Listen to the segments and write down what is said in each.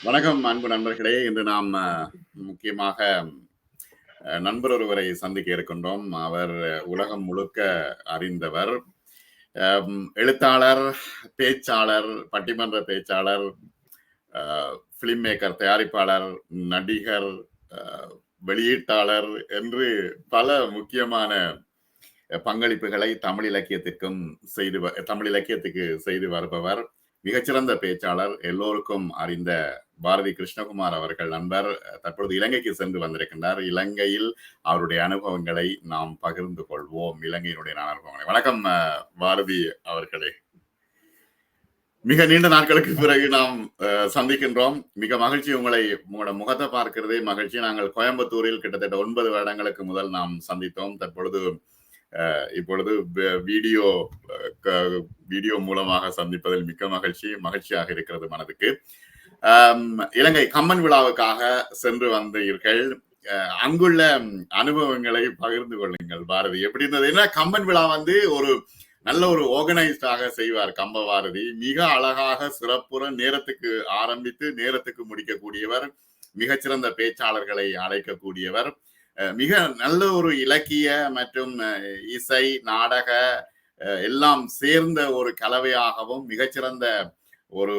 வணக்கம் அன்பு நண்பர்களே. இன்று நாம் முக்கியமாக நண்பர் ஒருவரை சந்திக்க இருக்கின்றோம். அவர் உலகம் முழுக்க அறிந்தவர். எழுத்தாளர், பேச்சாளர், பட்டிமன்ற பேச்சாளர், பிலிம் மேக்கர், தயாரிப்பாளர், நடிகர், வெளியீட்டாளர் என்று பல முக்கியமான பங்களிப்புகளை தமிழ் இலக்கியத்துக்கு செய்து வருபவர். மிகச்சிறந்த பேச்சாளர், எல்லோருக்கும் அறிந்த பாரதி கிருஷ்ணகுமார் அவர்கள் நண்பர் தற்பொழுது இலங்கைக்கு சென்று வந்திருக்கின்றார். இலங்கையில் அவருடைய அனுபவங்களை நாம் பகிர்ந்து கொள்வோம். இலங்கையினுடைய அனுபவங்களை. வணக்கம் பாரதி அவர்களே. மிக நீண்ட நாட்களுக்கு பிறகு நாம் சந்திக்கின்றோம். மிக மகிழ்ச்சி. உங்களோட முகத்தை பார்க்கிறதே மகிழ்ச்சி. நாங்கள் கோயம்புத்தூரில் கிட்டத்தட்ட 9 வருடங்களுக்கு முதல் நாம் சந்தித்தோம். இப்பொழுது வீடியோ மூலமாக சந்திப்பதில் மிக்க மகிழ்ச்சியாக இருக்கிறது மனதுக்கு. இலங்கை கம்மன் விழாவுக்காக சென்று வந்தீர்கள். அங்குள்ள அனுபவங்களை பகிர்ந்து கொள்ளுங்கள் பாரதி. எப்படி இருந்தது? ஏன்னா கம்மன் விழா ஒரு நல்ல ஒரு ஆர்கனைஸ்டாக செய்வார் கம்ப பாரதி. மிக அழகாக சிறப்புற நேரத்துக்கு ஆரம்பித்து நேரத்துக்கு முடிக்கக்கூடியவர். மிகச்சிறந்த பேச்சாளர்களை அழைக்கக்கூடியவர். மிக நல்ல ஒரு இலக்கிய மற்றும் இசை, நாடக எல்லாம் சேர்ந்த ஒரு கலவையாகவும் மிகச்சிறந்த ஒரு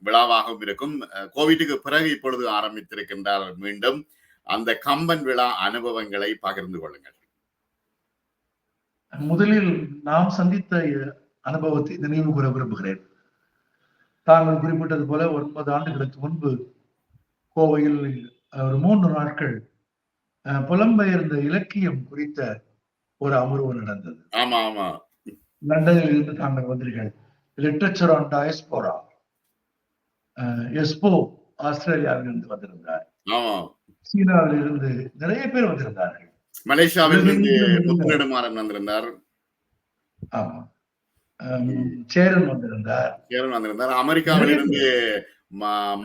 விழாவாகவும் இருக்கும். கோவிட்டுக்கு பிறகு இப்பொழுது ஆரம்பித்திருக்கின்றார் மீண்டும். அந்த கம்பன் விழா அனுபவங்களை பகிர்ந்து கொள்ளுங்கள். முதலில் நாம் சந்தித்த அனுபவத்தை நினைவு கூற விரும்புகிறேன். தாங்கள் குறிப்பிட்டது போல 9 ஆண்டுகளுக்கு முன்பு கோவையில் ஒரு 3 நாட்கள் புலம்பெயர்ந்த இலக்கியம் குறித்த ஒரு அமர்வு நடந்தது. ஆமா ஆமா. லண்டனில் இருந்து தாங்கள் வந்தீர்கள். Literature on diaspora. எஸ்போ ஆஸ்திரேலியாவில் இருந்து வந்திருந்தார். சீனாவில் இருந்து நிறைய பேர் வந்திருந்தார்கள். மலேசியாவில் இருந்து முத்துநெடுமாறன் வந்திருந்தார். ஆமா, சேரன் வந்திருந்தார். அமெரிக்காவில் இருந்து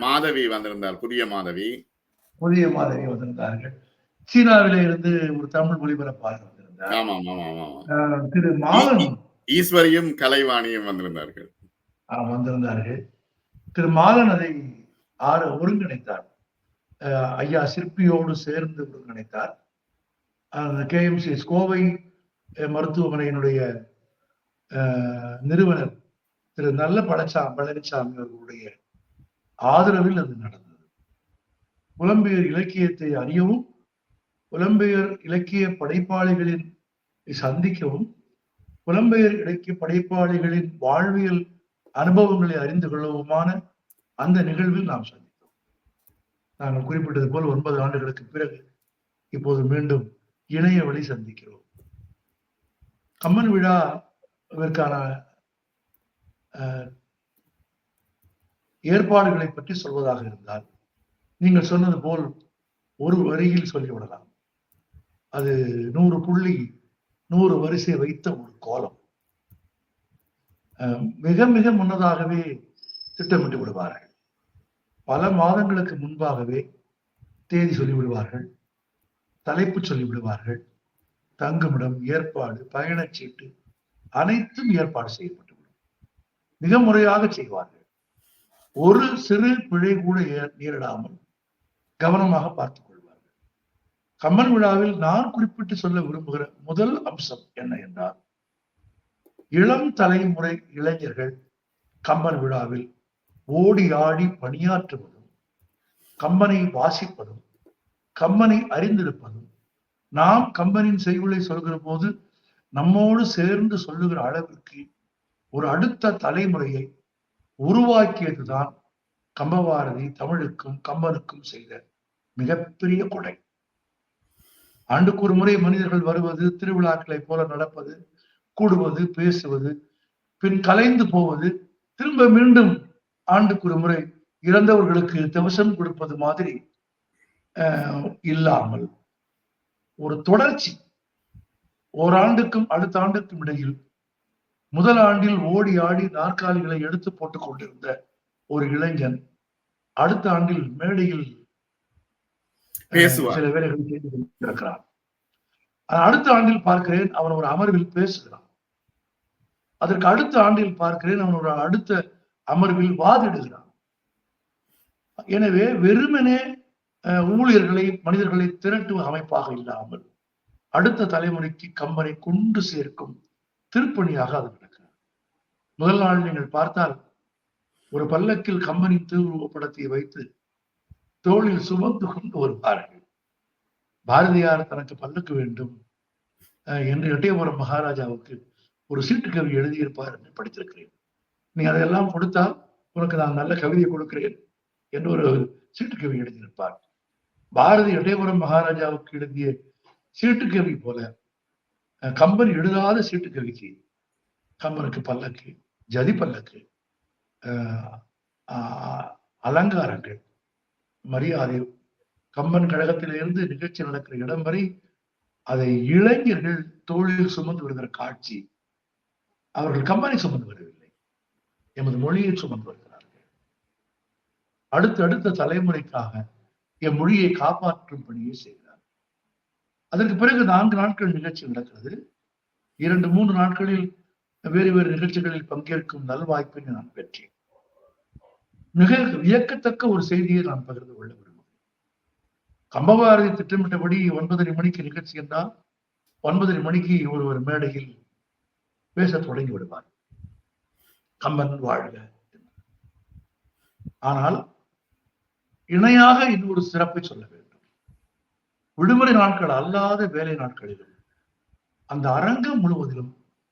மாதவி வந்திருந்தார். புதிய மாதவி வந்திருந்தார்கள். சீனாவில இருந்து ஒரு தமிழ் ஒளிபரப்பாளர் வந்திருந்தார். திரு மாலன், ஈஸ்வரியும் கலைவாணியும் வந்திருந்தார்கள். திரு மாலன் அதை ஒருங்கிணைத்தார். ஐயா சிற்பியோடு சேர்ந்து ஒருங்கிணைத்தார். KMCS கோவை மருத்துவமனையினுடைய நிறுவனர் திரு நல்ல பழனிசாமி அவர்களுடைய ஆதரவில் அது நடந்தது. புலம்பெயர் இலக்கியத்தை அறியவும், புலம்பெயர் இலக்கிய படைப்பாளிகளின் சந்திக்கவும், புலம்பெயர் இலக்கிய படைப்பாளிகளின் வாழ்வியல் அனுபவங்களை அறிந்து கொள்ளவுமான அந்த நிகழ்வில் நாம் சந்தித்தோம். நாங்கள் குறிப்பிட்டது போல் 9 ஆண்டுகளுக்கு பிறகு இப்போது மீண்டும் இணைய வழி சந்திக்கிறோம். கம்மன் விழா இதற்கான ஏற்பாடுகளை பற்றி சொல்வதாக இருந்தால், நீங்கள் சொன்னது போல் ஒரு வரியில் சொல்லிவிடலாம். அது 100 புள்ளி 100 வரிசை வைத்த ஒரு கோலம். மிக மிக முன்னதாகவே திட்டமிட்டு விடுவார்கள். பல மாதங்களுக்கு முன்பாகவே தேதி சொல்லிவிடுவார்கள், தலைப்பு சொல்லிவிடுவார்கள், தங்குமிடம், ஏற்பாடு, பயணச்சீட்டு அனைத்தும் ஏற்பாடு செய்யப்பட்டுவிடும். மிக முறையாக செய்வார்கள். ஒரு சிறு பிழை கூட நேரிடாமல் கவனமாக பார்த்துக் கொள்வார்கள். கம்மன் விழாவில் நான் குறிப்பிட்டு சொல்ல விரும்புகிற முதல் அம்சம் என்ன என்றால், இளம் தலைமுறை இளைஞர்கள் கம்மன் விழாவில் ஓடி ஆடி பணியாற்றுவதும், கம்பனை வாசிப்பதும், கம்பனை அறிந்திருப்பதும், நாம் கம்பனின் செய்யுளை சொல்கிற போது நம்மோடு சேர்ந்து சொல்லுகிற அளவிற்கு ஒரு அடுத்த தலைமுறையை உருவாக்கியதுதான் கம்பபாரதி தமிழுக்கும் கம்பனுக்கும் செய்த மிகப்பெரிய கொடை. ஆண்டுக்கு ஒரு முறை மனிதர்கள் வருவது, திருவிழாக்களை போல நடப்பது, கூடுவது, பேசுவது, பின் கலைந்து போவது, திரும்ப மீண்டும் ஆண்டுக்கு ஒரு முறை இறந்தவர்களுக்கு தவசம் கொடுப்பது மாதிரி இல்லாமல் ஒரு தொடர்ச்சி. ஓராண்டுக்கும் அடுத்த ஆண்டுக்கும் இடையில் முதல் ஆண்டில் ஓடி ஆடி நாற்காலிகளை எடுத்து போட்டுக் கொண்டிருந்த ஒரு இளைஞன் அடுத்த ஆண்டில் மேடையில் சில வேலைகளை செய்து கொண்டிருக்கிறான். அடுத்த ஆண்டில் பார்க்கிறேன் அவன் ஒரு அமர்வில் பேசுகிறான். அதற்கு அடுத்த ஆண்டில் பார்க்கிறேன் அவன் ஒரு அடுத்த அமர்வில் வாதிடுகிறான். எனவே வெறுமனே ஊழியர்களை மனிதர்களை திரட்டும் அமைப்பாக இல்லாமல் அடுத்த தலைமுறைக்கு கம்பனை கொண்டு சேர்க்கும் திருப்பணியாக அது நடக்கிறது. முதல் நாள் நீங்கள் பார்த்தால் ஒரு பல்லக்கில் கம்பனின் திருவுருவப்படத்தை வைத்து தோளில் சுமந்து கொண்டு வருவார்கள். பாரதியார் தனக்கு பல்லக்கு வேண்டும் என்று எட்டயபுரம் மகாராஜாவுக்கு ஒரு சீட்டு கவி எழுதியிருப்பார் என்று படித்திருக்கிறேன். நீ அதையெல்லாம் கொடுத்தால் உனக்கு நான் நல்ல கவிதையை கொடுக்கிறேன் என்று ஒரு சீட்டு கவி எழுதியிருப்பார். பாரதி எட்டயபுரம் மகாராஜாவுக்கு எழுதிய சீட்டு கவி போல கம்பன் எழுதாத சீட்டு கவிக்கு கம்பனுக்கு பல்லக்கு, ஜதி பல்லக்கு, அலங்காரங்கள், மரியாதை, கம்பன் கழகத்திலிருந்து நிகழ்ச்சி நடக்கிற இடம் வரை அதை இளைஞர்கள் தோளில் சுமந்து வருகிற காட்சி. அவர்கள் கம்பனை சுமந்து வரவில்லை, எமது மொழியை சுமந்து வருகிறார்கள். அடுத்த தலைமுறைக்காக என் மொழியை காப்பாற்றும் பணியை செய்கிறார். அதற்கு பிறகு 4 நாட்கள் நிகழ்ச்சி நடக்கிறது. 2-3 நாட்களில் வேறு வேறு நிகழ்ச்சிகளில் பங்கேற்கும் நல்வாய்ப்பை நான் பெற்றேன். மிக வியக்கத்தக்க ஒரு செய்தியை நான் பகிர்ந்து கொள்ள விரும்புகிறேன். கம்பபாரதி திட்டமிட்டபடி 9:30 மணிக்கு நிகழ்ச்சி என்றால் 9:30 மணிக்கு ஒருவர் மேடையில் பேச தொடங்கி விடுவார், கம்பன் வாழ்க. ஆனால் இணையாக இன்னொரு சிறப்பை சொல்ல வேண்டும். விடுமுறை நாட்கள் அல்லாத வேலை நாட்களிலும் அந்த அரங்கம் முழுவதிலும்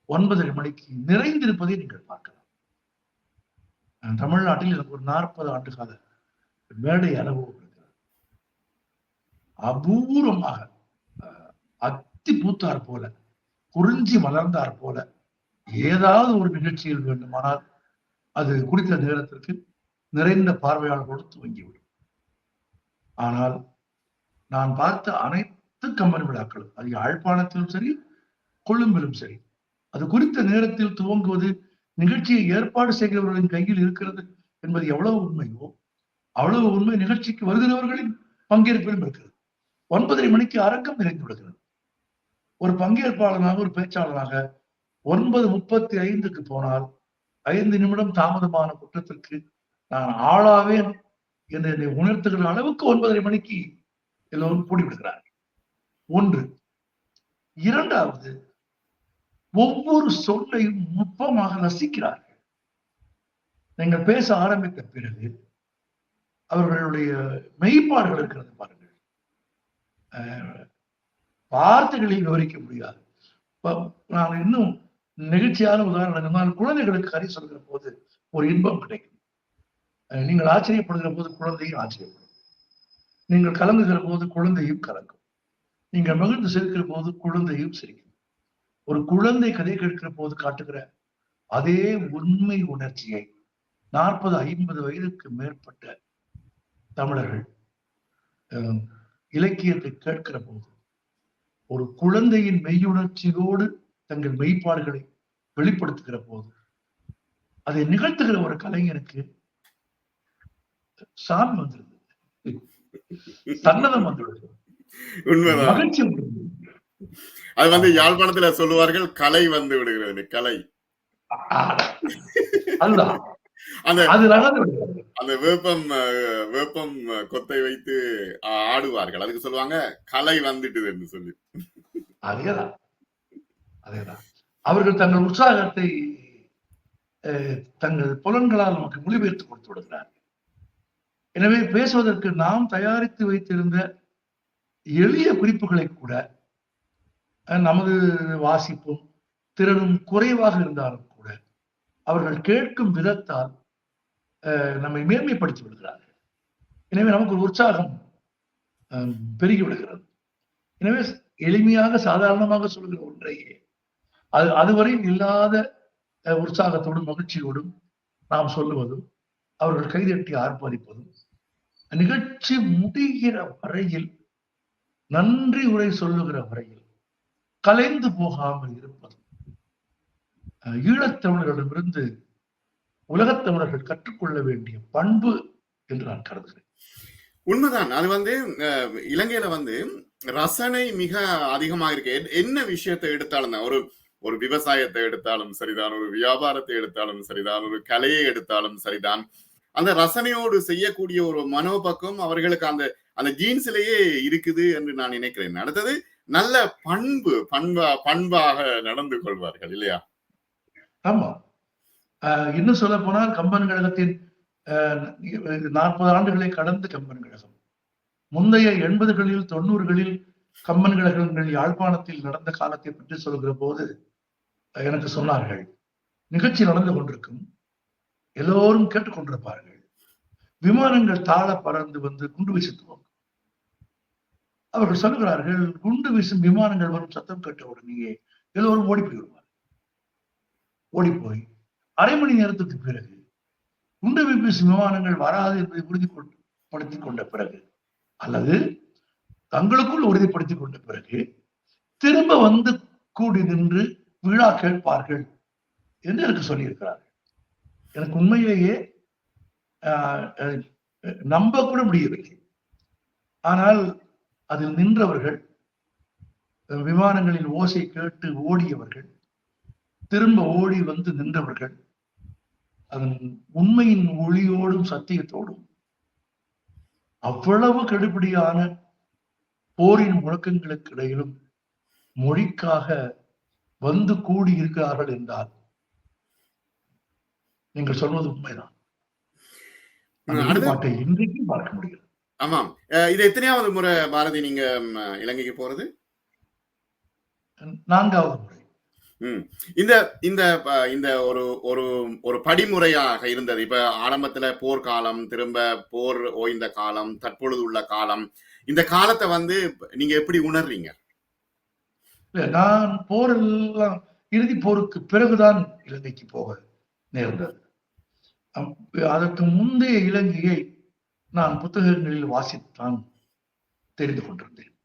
9:30 மணிக்கு நிறைந்திருப்பதை நீங்கள் பார்க்கலாம். தமிழ்நாட்டில் எனக்கு ஒரு 40 ஆண்டு கால மேடை அனுபவம் இருக்கிறது. அபூர்வமாக அத்தி பூத்தார் போல, குறிஞ்சி மலர்ந்தார் போல ஏதாவது ஒரு நிகழ்ச்சியில் வேண்டுமானால் அது குறித்த நேரத்திற்கு நிறைந்த பார்வையாளர்களோடு துவங்கிவிடும். ஆனால் நான் பார்த்த அனைத்து கம்பன் விழாக்களும், அது யாழ்ப்பாணத்திலும் சரி கொழும்பிலும் சரி, அது குறித்த நேரத்தில் துவங்குவது நிகழ்ச்சியை ஏற்பாடு செய்கிறவர்களின் கையில் இருக்கிறது என்பது எவ்வளவு உண்மையோ அவ்வளவு உண்மை நிகழ்ச்சிக்கு வருகிறவர்களின் பங்கேற்பிலும் இருக்கிறது. 9:30 மணிக்கு அரங்கம் நிறைந்து விடுகிறது. ஒரு பங்கேற்பாளராக, ஒரு பேச்சாளராக 9:35 போனால் 5 நிமிடம் தாமதமான குற்றத்திற்கு நான் ஆளாவேன் என்று என்னை உணர்த்துகிற அளவுக்கு 9:30 மணிக்கு எல்லோரும் கூடிவிடுகிறார். ஒன்று. இரண்டாவது, ஒவ்வொரு சொல்லையும் நுட்பமாக ரசிக்கிறார்கள். நீங்கள் பேச ஆரம்பித்த பிறகு அவர்களுடைய மெய்ப்பாடுகள் இருக்கிறது பாருங்கள், வார்த்தைகளில் விவரிக்க முடியாது. நான் இன்னும் நெகிழ்ச்சியான உதாரணம், குழந்தைகளுக்கு கறி சொல்கிற போது ஒரு இன்பம் கிடைக்கும். நீங்கள் ஆச்சரியப்படுகிற போது குழந்தையும் ஆச்சரியப்படும். நீங்கள் கலங்குகிற போது குழந்தையும் கலங்கும். நீங்கள் மகிழ்ந்து சிரிக்கிற போது குழந்தையும் சிரிக்கும். ஒரு குழந்தை கதை கேட்கிற போது காட்டுகிற அதே உண்மை உணர்ச்சியை 40-50 வயதுக்கு மேற்பட்ட தமிழர்கள் இலக்கியத்தை கேட்கிற போது ஒரு குழந்தையின் மெய்யுணர்ச்சியோடு தங்கள் மெய்ப்பாடுகளை வெளிப்படுத்துகிற போது அதை நிகழ்த்துகிற ஒரு கலைஞனுக்கு சாமி வந்துடுது, சன்னதம் வந்துடுது, மகிழ்ச்சி வந்துடுது. அது யாழ்ப்பாணத்துல சொல்லுவார்கள், கலை வந்து விடுகிறது. கலை அதுதான் அந்த வேப்பம் கொத்தை வைத்து ஆடுவார்கள், அதுக்கு சொல்லுவாங்க கலை வந்துட்டுதுன்னு சொல்லி. அதேதான் அதேதான் அவர்கள் தங்கள் உற்சாகத்தை தங்கள் புலன்களால் நமக்கு மொழிபெயர்த்து கொடுத்து விடுகிறார்கள். எனவே பேசுவதற்கு நாம் தயாரித்து வைத்திருந்த எளிய குறிப்புகளை கூட நமது வாசிப்பும் திறனும் குறைவாக இருந்தாலும் கூட அவர்கள் கேட்கும் விதத்தால் நம்மை மேன்மைப்படுத்தி விடுகிறார்கள். எனவே நமக்கு ஒரு உற்சாகம் பெருகி விடுகிறது. எனவே எளிமையாக சாதாரணமாக சொல்கிற ஒன்றையே அதுவரையும் இல்லாத உற்சாகத்தோடும் மகிழ்ச்சியோடும் நாம் சொல்லுவதும் அவர்கள் கைதட்டி ஆர்ப்பரிப்பதும், நிகழ்ச்சி முடிகிற வரையில் நன்றி உரை சொல்லுகிற வரையில் கலைந்து போகாமல் இருப்பதும் ஈழத்தமிழர்களிடமிருந்து உலகத்தமிழர்கள் கற்றுக்கொள்ள வேண்டிய பண்பு என்று நான் கருதுகிறேன். உண்மைதான். அது இலங்கையில ரசனை மிக அதிகமாக இருக்கு. என்ன விஷயத்தை எடுத்தாலும் தான், ஒரு விவசாயத்தை எடுத்தாலும் சரிதான், ஒரு வியாபாரத்தை எடுத்தாலும் சரிதான், ஒரு கலையை எடுத்தாலும் சரிதான், அந்த ரசனையோடு செய்யக்கூடிய ஒரு மனோபக்கம் அவர்களுக்கு அந்த அந்த ஜீன்ஸ்லயே இருக்குது என்று நான் நினைக்கிறேன். அடுத்தது நல்ல பண்பாக நடந்து கொள்வார்கள் இல்லையா? ஆமா. இன்னும் சொல்ல போனால் கம்பன் கழகத்தின் 40 ஆண்டுகளை கடந்த கம்பன் கழகம். முந்தைய 80களில் 90களில் கம்பன் கழகங்கள் யாழ்ப்பாணத்தில் நடந்த காலத்தை பற்றி சொல்கிற போது எனக்கு சொன்னார்கள், நிகழ்ச்சி நடந்து கொண்டிருக்கும், எல்லோரும் கேட்டுக்கொண்டிருப்பார்கள், விமானங்கள் தாழ பறந்து வந்து குண்டு வீசி துவங்கும். அவர்கள் சொல்லுகிறார்கள், குண்டு வீசும் விமானங்கள் வரும் சத்தம் கேட்ட உடனேயே எல்லோரும் ஓடி போய்விடுவார். ஓடி போய் அரை மணி நேரத்துக்கு பிறகு குண்டு வீசும் விமானங்கள் வராது என்பதை உறுதிப்படுத்திக் கொண்ட பிறகு, அல்லது தங்களுக்குள் உறுதிப்படுத்திக் கொண்ட பிறகு திரும்ப வந்து கூடி நின்று விழா கேட்பார்கள் என்று எனக்கு சொல்லியிருக்கிறார்கள். எனக்கு உண்மையிலேயே நம்ப கூட முடியவில்லை. ஆனால் அதில் நின்றவர்கள், விமானங்களின் ஓசை கேட்டு ஓடியவர்கள், திரும்ப ஓடி வந்து நின்றவர்கள், அதன் உண்மையின் ஒளியோடும் சத்தியத்தோடும் அவ்வளவு கடுபிடியான போரின் முழக்கங்களுக்கு இடையிலும் மொழிக்காக வந்து கூடி இருக்கிறார்கள் என்றால் நீங்கள் சொல்வது உண்மைதான். பாட்டை இன்றைக்கும் பார்க்க முடியும். ஆமாம். இது எத்தனையாவது முறை பாரதி நீங்க இலங்கைக்கு போறது? 4வது முறை. இந்த இந்த இந்த ஒரு ஒரு ஒரு படிமுறையாக இருந்தது. இப்ப ஆரம்பத்துல போர்க்காலம், திரும்ப போர் ஓய்ந்த காலம், தற்பொழுது உள்ள காலம், இந்த காலத்தை வந்து நீங்க எப்படி உணர்றீங்க? நான் போரெல்லாம் இறுதி போருக்கு பிறகுதான் இலங்கைக்கு போக நேர்ந்தது. அதற்கு முந்தைய இலங்கையை நான் புத்தகங்களில் வாசித்தான் தெரிந்து கொண்டிருந்தேன்.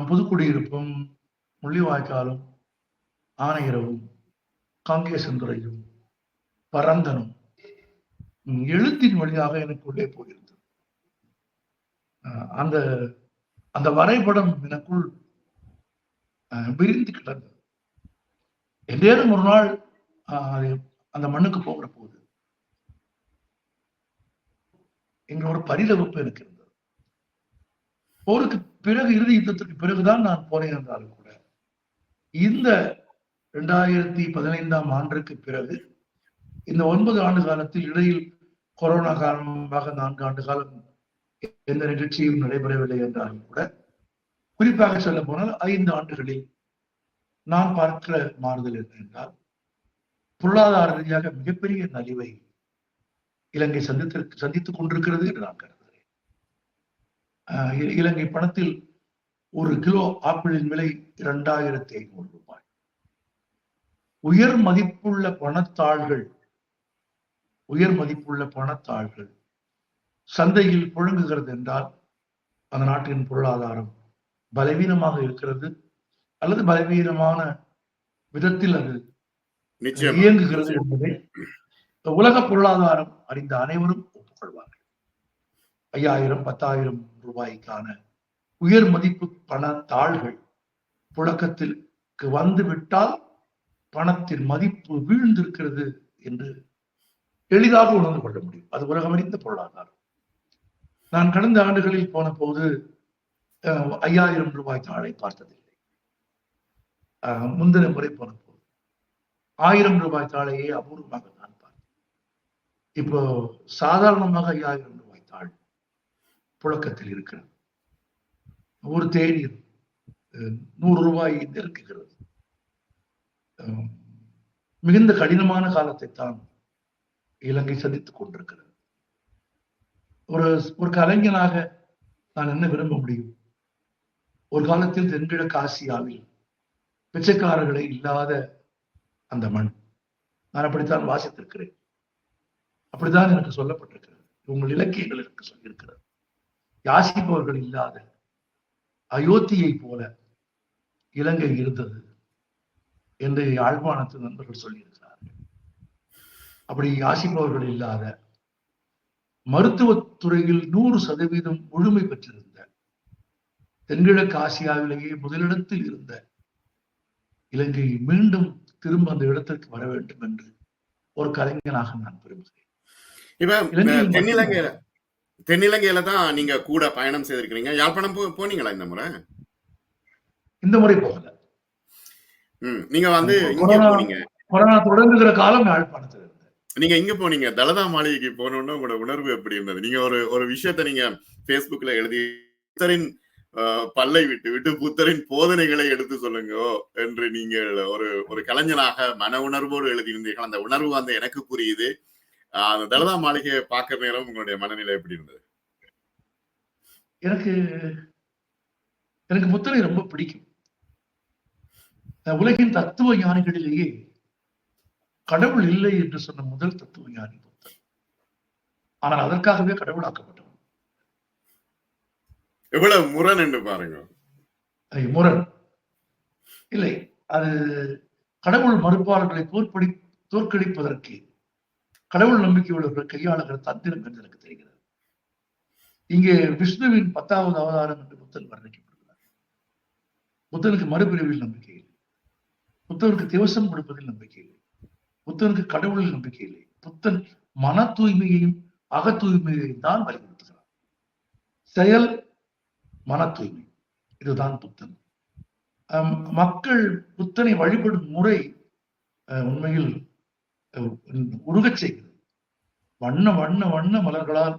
புதுக்குடியிருப்பும், முள்ளிவாய்க்காலும், ஆனையிரவும், காங்கேசந்துறையும், பரந்தனும் எழுத்தின் வழியாக எனக்குள்ளே போயிருந்தது. அந்த அந்த வரைபடம் எனக்குள் விரிந்து கிடந்தது. ஏதேனும் ஒரு நாள் அந்த மண்ணுக்கு போகிற போது என்ற ஒரு பரிதவிப்பு எனக்கு இருந்தது. போருக்கு பிறகு, இறுதி யுத்தத்திற்கு பிறகுதான் நான் போனேன் என்றாலும் கூட, இந்த 2015ஆம் ஆண்டிற்கு பிறகு இந்த 9 ஆண்டு காலத்தில் இடையில் கொரோனா காரணமாக 4 ஆண்டு காலம் எந்த நிகழ்ச்சியும் நடைபெறவில்லை என்றாலும் கூட, குறிப்பாக சொல்ல போனால் 5 ஆண்டுகளில் நான் பார்க்கிற மாறுதல் என்ன என்றால், பொருளாதார ரீதியாக மிகப்பெரிய நலிவை இலங்கை சந்தித்துக் கொண்டிருக்கிறது என்று நான் கருதுகிறேன். இலங்கை பணத்தில் ஒரு கிலோ ஆப்பிளின் விலை 2500 ரூபாய். உயர் மதிப்புள்ள பணத்தாள்கள் சந்தையில் புழங்குகிறது என்றால் அந்த நாட்டின் பொருளாதாரம் பலவீனமாக இருக்கிறது, அல்லது பலவீனமான விதத்தில் அது இயங்குகிறது என்பதை உலக பொருளாதாரம் அறிந்த அனைவரும் ஒப்புக்கொள்வார்கள். 5000, 10,000 ரூபாய்க்கான உயர் மதிப்பு பணத்தாள்கள் புழக்கத்திற்கு வந்துவிட்டால் பணத்தின் மதிப்பு வீழ்ந்திருக்கிறது என்று எளிதாக உணர்ந்து கொள்ள முடியும். அது உலகமறிந்த பொருளாதாரம். நான் கடந்த ஆண்டுகளில் போன போது 5000 ரூபாய் தாளை பார்த்ததில்லை. முந்தின முறை போன போது 1000 ரூபாய் தாளையே அபூர்வமாக நான் பார்த்தேன். இப்போ சாதாரணமாக 5000 ரூபாய் தாள் புழக்கத்தில் இருக்கிறது. ஒரு தேநீர் 100 ரூபாய் நெருக்குகிறது. மிகுந்த கடினமான காலத்தை தான் இலங்கை சந்தித்துக் கொண்டிருக்கிறது. ஒரு கலைஞனாக நான் என்ன விரும்ப முடியும்? ஒரு காலத்தில் தென்கிழக்கு ஆசியாவில் பிச்சைக்காரர்களை இல்லாத அந்த மண். நான் அப்படித்தான் வாசித்திருக்கிறேன். அப்படித்தான் எனக்கு சொல்லப்பட்டிருக்கிறது. உங்கள் இலக்கியங்கள் எனக்கு சொல்லியிருக்கிறது. யாசிப்பவர்கள் இல்லாத அயோத்தியை போல இலங்கை இருந்தது என்று யாழ்ப்பாணத்து நண்பர்கள் சொல்லியிருக்கிறார்கள். அப்படி யாசிப்பவர்கள் இல்லாத, மருத்துவத்துறையில் 100% முழுமை பெற்றிருந்த, தென்கிழக்கு ஆசியாவிலேயே முதலிடத்தில் இருந்த இலங்கை மீண்டும் திரும்ப அந்த இடத்திற்கு வர வேண்டும் என்று ஒரு கலைஞனாக நான் விரும்புகிறேன். இப்ப இலங்கையில் தென்னிலங்கையில தென்னிலங்கையில தான் நீங்க கூட பயணம் செய்திருக்கிறீங்க. யாழ்ப்பாணம் போனீங்களா இந்த முறை? இந்த முறை போகல. நீங்க வந்து இங்க கொரோனா போனீங்க. கொரோனா தொடங்குகிற காலம் யாழ்ப்பாணத்தில் இருந்தது. நீங்க இங்க போனீங்க. தலதா மாளிகைக்கு போனோம்னா உங்களோட உணர்வு எப்படி இருந்தது? நீங்க ஒரு விஷயத்த நீங்க Facebookல எழுதி புத்தரின் பல்லை விட்டு விட்டு புத்தரின் போதனைகளை எடுத்து சொல்லுங்கோ என்று நீங்கள் ஒரு கலைஞனாக மன உணர்வோடு எழுதியிருந்தீர்கள். அந்த உணர்வு வந்து எனக்கு புரியுது. அந்த தலதா மாளிகையை பார்க்கிற நேரம் உங்களுடைய மனநிலை எப்படி இருந்தது? எனக்கு எனக்கு புத்தரை ரொம்ப பிடிக்கும். உலகின் தத்துவ ஞானிகளிலேயே கடவுள் இல்லை என்று சொன்ன முதல் தத்துவ ஞானி புத்தர். ஆனால் அதற்காகவே கடவுளாக்கப்பட்டவர். எவ்வளவு முரண் என்று பாருங்க. முரண் இல்லை, அது கடவுள் மறுப்பாளர்களை தோற்கடிப்பதற்கு கடவுள் நம்பிக்கை உள்ளவர்கள் கையாளுகிற தந்திரம் என்று எனக்கு தெரிகிறது. இங்கே விஷ்ணுவின் 10வது அவதாரம் என்று புத்தன் வர்ணிக்கப்படுகிறார். புத்தனுக்கு மறுபிரிவில் நம்பிக்கை இல்லை. புத்தனுக்கு திவசம் கொடுப்பதில் நம்பிக்கை இல்லை. புத்தனுக்கு கடவுளில் நம்பிக்கை இல்லை. புத்தன் மன தூய்மையையும் அக தூய்மையையும் தான் வலியுறுத்துகிறார். செயல் மன தூய்மை, இதுதான் புத்தன். மக்கள் புத்தனை வழிபடும் முறை உண்மையில் உருகச் செய்கிறது. வண்ண வண்ண வண்ண மலர்களால்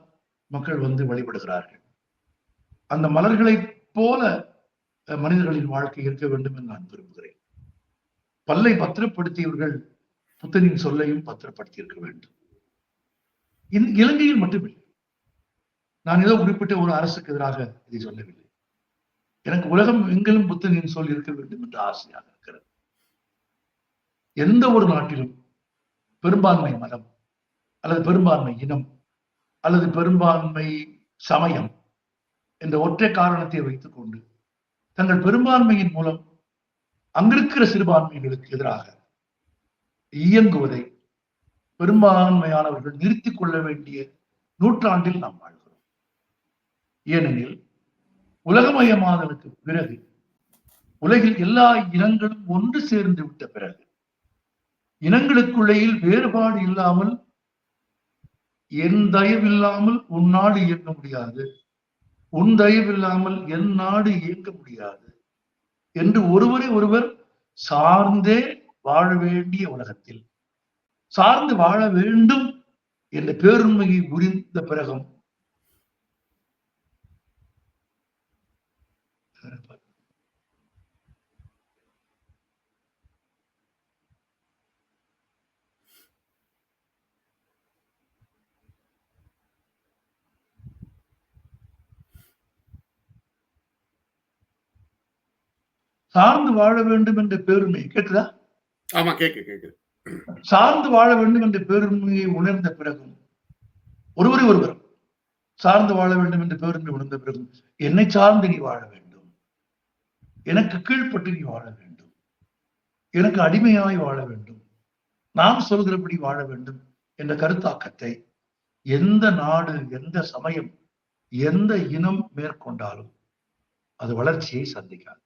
மக்கள் வந்து வழிபடுகிறார்கள். அந்த மலர்களைப் போல மனிதர்களின் வாழ்க்கை இருக்க வேண்டும் என்று நான் விரும்புகிறேன். பல்லை பத்திரப்படுத்தியவர்கள் புத்தனின் சொல்லையும் பத்திரப்படுத்தி இருக்க வேண்டும். இலங்கையில் மட்டுமில்லை. நான் ஏதோ குறிப்பிட்ட ஒரு அரசுக்கு எதிராக இதை சொல்லவில்லை. எனக்கு உலகம் எங்கிலும் புத்தனின் சொல் இருக்க வேண்டும் என்று ஆசையாக இருக்கிறது. எந்த ஒரு நாட்டிலும் பெரும்பான்மை மதம் அல்லது பெரும்பான்மை இனம் அல்லது பெரும்பான்மை சமயம் என்ற ஒற்றை காரணத்தை வைத்துக் கொண்டு தங்கள் பெரும்பான்மையின் மூலம் அங்கிருக்கிற சிறுபான்மையினருக்கு எதிராக இயங்குவதை பெரும்பான்மையானவர்கள் நிறுத்திக் கொள்ள வேண்டிய நூற்றாண்டில் நாம் வாழ்கிறோம். ஏனெனில் உலகமயமாதலுக்கு பிறகு உலகில் எல்லா இனங்களும் ஒன்று சேர்ந்து விட்ட பிறகு இனங்களுக்குள்ளேயில் வேறுபாடு இல்லாமல் என் தயவில்லாமல் உன் நாடு இயங்க முடியாது, உன் தயவில்லாமல் என் நாடு இயங்க முடியாது என்று ஒருவரை ஒருவர் சார்ந்தே வாழ வேண்டிய உலகத்தில் சார்ந்து வாழ வேண்டும் என்ற பேருண்மையை புரிந்த பிறகும் சார்ந்து வாழ வேண்டும் என்ற பேருண்மை கேட்குதா? ஆமா, கேக்கு. சார்ந்து வாழ வேண்டும் என்ற பேருண்மையை உணர்ந்த பிறகும் ஒருவரை ஒருவர் சார்ந்து வாழ வேண்டும் என்ற பேருண்மை உணர்ந்த பிறகும் என்னை சார்ந்து நீ வாழ வேண்டும், எனக்கு கீழ்ப்பட்டு நீ வாழ வேண்டும், எனக்கு அடிமையாய் வாழ வேண்டும், நாம் சொல்கிறபடி வாழ வேண்டும் என்ற கருத்தாக்கத்தை எந்த நாடு, எந்த சமயம், எந்த இனம் மேற்கொண்டாலும் அது வளர்ச்சியை சந்திக்காது.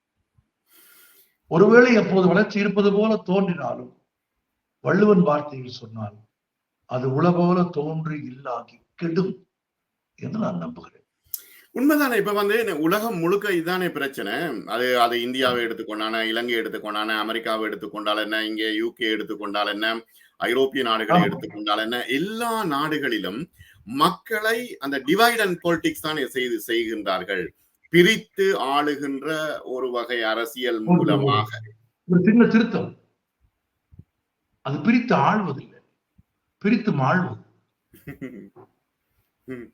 ஒருவேளை அப்போது வளர்ச்சி இருப்பது போல தோன்றினாலும் வள்ளுவன் வார்த்தையில் சொன்னால் அது உலகோல தோன்றி இல்லாகி கெடும் என்று நான் நம்புகிறேன். உண்மைதானே. இப்ப வந்து உலகம் முழுக்க இதுதானே பிரச்சனை. அது இந்தியாவை எடுத்துக்கொண்டான, இலங்கை எடுத்துக்கொண்டான, அமெரிக்காவை எடுத்துக்கொண்டால் என்ன, இங்கே UK எடுத்துக்கொண்டால் என்ன, ஐரோப்பிய நாடுகளை எடுத்துக்கொண்டால் என்ன, எல்லா நாடுகளிலும் மக்களை அந்த டிவைட் அண்ட் பொலிட்டிக்ஸ் தான் செய்கின்றார்கள். பிரித்து ஆளுகின்ற ஒரு வகை அரசியல் மூலமாக. ஒரு சின்ன திருத்தம், அது பிரித்து ஆள்வதில்லை, பிரித்து மாழ்வது.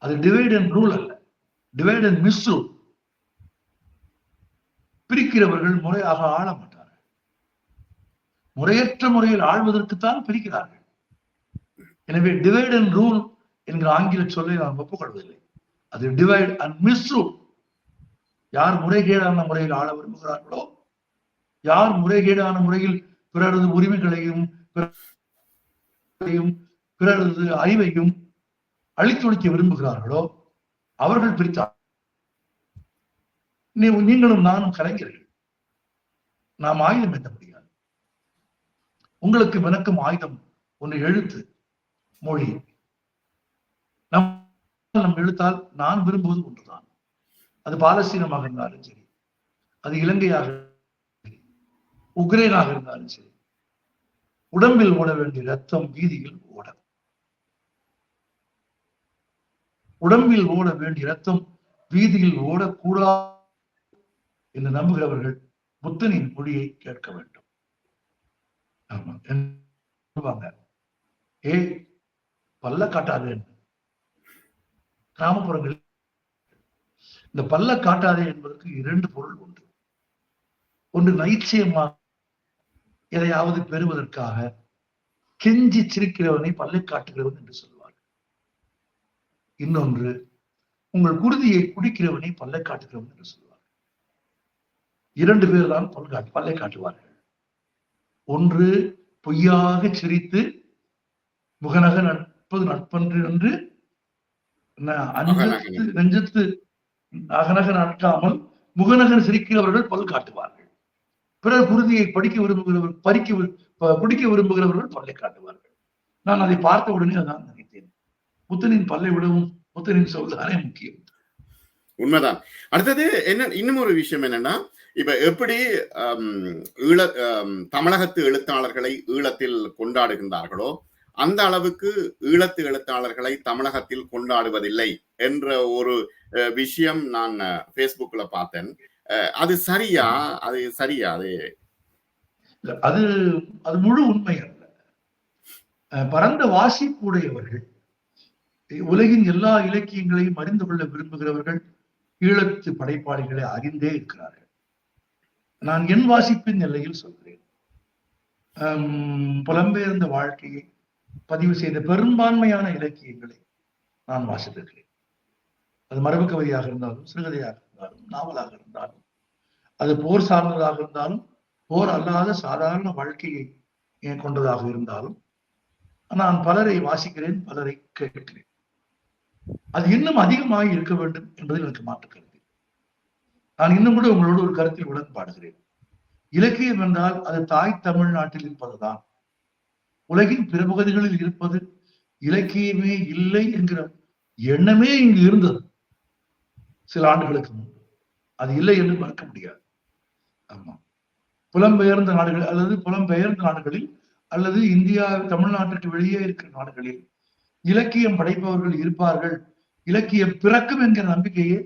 அது டிவைட் அண்ட் ரூல் அல்ல, டிவைட் அண்ட் மிஸ்ரூல். பிரிக்கிறவர்கள் முறையாக ஆள மாட்டார்கள், முறையற்ற முறையில் ஆள்வதற்குத்தான் பிரிக்கிறார்கள். எனவே டிவைட் அண்ட் ரூல் என்கிற ஆங்கில சொல்லை நான் ஒப்புக்கொள்வதில்லை. அது டிவைட் அண்ட் மிஸ்ரூல். யார் முறைகேடான முறையில் ஆள விரும்புகிறார்களோ, யார் முறைகேடான முறையில் பிறரது உரிமைகளையும் பிறரது அறிவையும் அழித்தொழிக்க விரும்புகிறார்களோ அவர்கள் பிரித்தார். நீங்களும் நானும் கலைஞர்கள், நாம் ஆயுதம் எட்ட முடியாது. உங்களுக்கு எனக்கும் ஆயுதம் ஒன்று எழுத்து, மொழி. நம் எழுத்தால் நான் விரும்புவது ஒன்றுதான். அது பாலஸ்தீனமாக இருந்தாலும் சரி, அது இலங்கையாக, உக்ரைனாக இருந்தாலும் சரி, உடம்பில் ஓட வேண்டிய ரத்தம் வீதியில் ஓட, உடம்பில் ஓட வேண்டிய ரத்தம் வீதியில் ஓடக்கூடாது என்று நம்புகிறவர்கள் புத்தனின் மொழியை கேட்க வேண்டும். ஆமா, ஏய் பல்ல காட்டாதே. கிராமப்புறங்களில் இந்த பல்ல காட்டாதே என்பதற்கு இரண்டு பொருள் உண்டு. ஒன்று, நைச்சியமாக எதையாவது பெறுவதற்காக கெஞ்சி சிரிக்கிறவனை பல்லை காட்டுகிறவன் என்று சொல்வார்கள். இன்னொன்று, உங்கள் குருதியை குடிக்கிறவனை பல்லை காட்டுகிறவன் என்று சொல்வார்கள். இரண்டு பேர் தான் பல்லை காட்டுவார்கள். ஒன்று, பொய்யாக சிரித்து முகநக நட்பது நட்பன்று என்று நெஞ்சத்து அகநக நட்காமல் முகநகன் சிரிக்கிறவர்கள் பல் காட்டுவார்கள். பிறர் குருதியை படிக்க விரும்புகிறவர் குடிக்க விரும்புகிறவர்கள் பல்லை காட்டுவார்கள். நான் அதை பார்த்த உடனே அதான் நினைத்தேன், புத்தனின் பல்லை விடவும் புத்தனின் சொல்தானே முக்கியம். உண்மைதான். அடுத்தது என்ன, இன்னும் ஒரு விஷயம் என்னன்னா, இப்ப எப்படி தமிழகத்து எழுத்தாளர்களை ஈழத்தில் கொண்டாடுகின்றார்களோ அந்த அளவுக்கு ஈழத்து எழுத்தாளர்களை தமிழகத்தில் கொண்டாடுவதில்லை என்ற ஒரு விஷயம் நான் பேஸ்புக்ல பார்த்தேன். அது சரியா? அது சரியா? அது அது முழு உண்மை அல்ல. பரந்த வாசிப்புடையவர்கள், உலகின் எல்லா இலக்கியங்களையும் அறிந்து கொள்ள விரும்புகிறவர்கள் ஈழத்து படைப்பாளிகளை அறிந்தே இருக்கிறார்கள். நான் என் வாசிப்பின் எல்லையில் சொல்கிறேன். புலம்பெயர்ந்த வாழ்க்கையை பதிவு செய்த பெரும்பான்மையான இலக்கியங்களை நான் வாசித்திருக்கிறேன். அது மரபு கவிதையாக இருந்தாலும், சிறுகதையாக இருந்தாலும், நாவலாக இருந்தாலும், அது போர் சார்ந்ததாக இருந்தாலும், போர் அல்லாத சாதாரண வாழ்க்கையை கொண்டதாக இருந்தாலும், நான் பலரை வாசிக்கிறேன், பலரை கேட்கிறேன். அது இன்னும் அதிகமாக இருக்க வேண்டும் என்பதில் எனக்கு மாற்று கருத்து. நான் இன்னும் கூட உங்களோடு ஒரு கருத்தில் உடன்பாடுகிறேன். இலக்கியம் என்றால் அது தாய் தமிழ்நாட்டில் இருப்பதுதான். உலகின் பிற பகுதிகளில் இருப்பது இலக்கியமே இல்லை என்கிற எண்ணமே இங்கு இருந்தது சில ஆண்டுகளுக்கு முன்பு. அது இல்லை என்று மறக்க முடியாது. ஆமா, புலம்பெயர்ந்த நாடுகள் அல்லது புலம்பெயர்ந்த நாடுகளில் அல்லது இந்தியா தமிழ்நாட்டிற்கு வெளியே இருக்கிற நாடுகளில் இலக்கியம் படைப்பவர்கள் இருப்பார்கள், இலக்கியம் பிறக்கும் என்கிற நம்பிக்கையே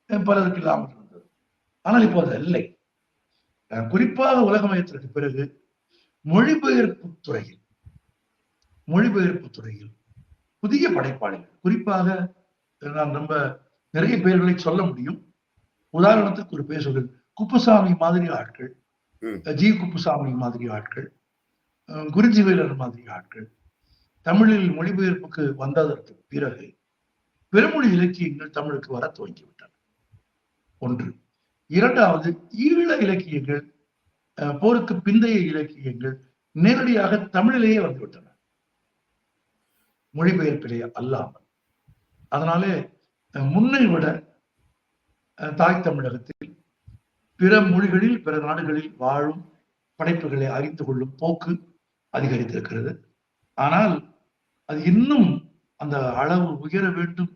பலருக்கு இல்லாமல் இருந்தது. ஆனால் இப்போது இல்லை. குறிப்பாக உலகமயத்திற்கு பிறகு மொழிபெயர்ப்பு துறையில் புதிய படைப்பாளிகள், குறிப்பாக நான் ரொம்ப நிறைய பெயர்களை சொல்ல முடியும். உதாரணத்துக்கு ஒரு பேர் சொல்றேன், குப்புசாமி மாதிரி ஆட்கள், ஜி குப்புசாமி மாதிரி ஆட்கள், குறிஞ்சிவேலர் மாதிரி ஆட்கள் தமிழில் மொழிபெயர்ப்புக்கு வந்ததற்கு பிறகு பிறமொழி இலக்கியங்கள் தமிழுக்கு வர துவங்கிவிட்டன. ஒன்று. இரண்டாவது, ஈழ இலக்கியங்கள், போருக்கு பிந்தைய இலக்கியங்கள் நேரடியாக தமிழிலேயே வந்துவிட்டன, மொழிபெயர்ப்பிலேயே அல்லாமல். அதனாலே முன்னை விட தாய் தமிழகத்தில் பிற மொழிகளில் பிற நாடுகளில் வாழும் படைப்புகளை அறிந்து கொள்ளும் போக்கு அதிகரித்திருக்கிறது. ஆனால் அது இன்னும் அந்த அளவு உயர வேண்டும்